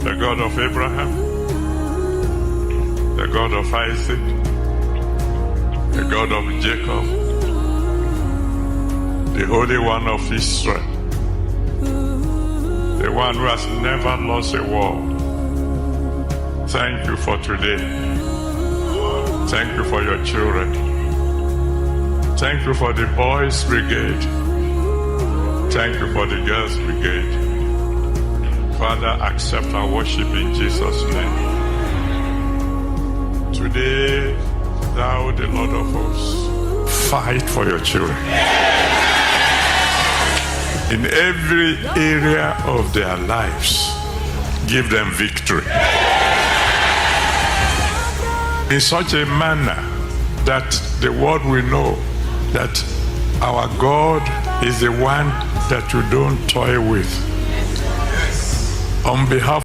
the God of Abraham, the God of Isaac, the God of Jacob, the Holy One of Israel, the one who has never lost a war. Thank you for today. Thank you for your children. Thank you for the boys' brigade. Thank you for the girls' brigade. Father, accept our worship in Jesus' name. Today, thou, the Lord of hosts, fight for your children. In every area of their lives, give them victory. In such a manner that the world will know that our God is the one that you don't toy with. On behalf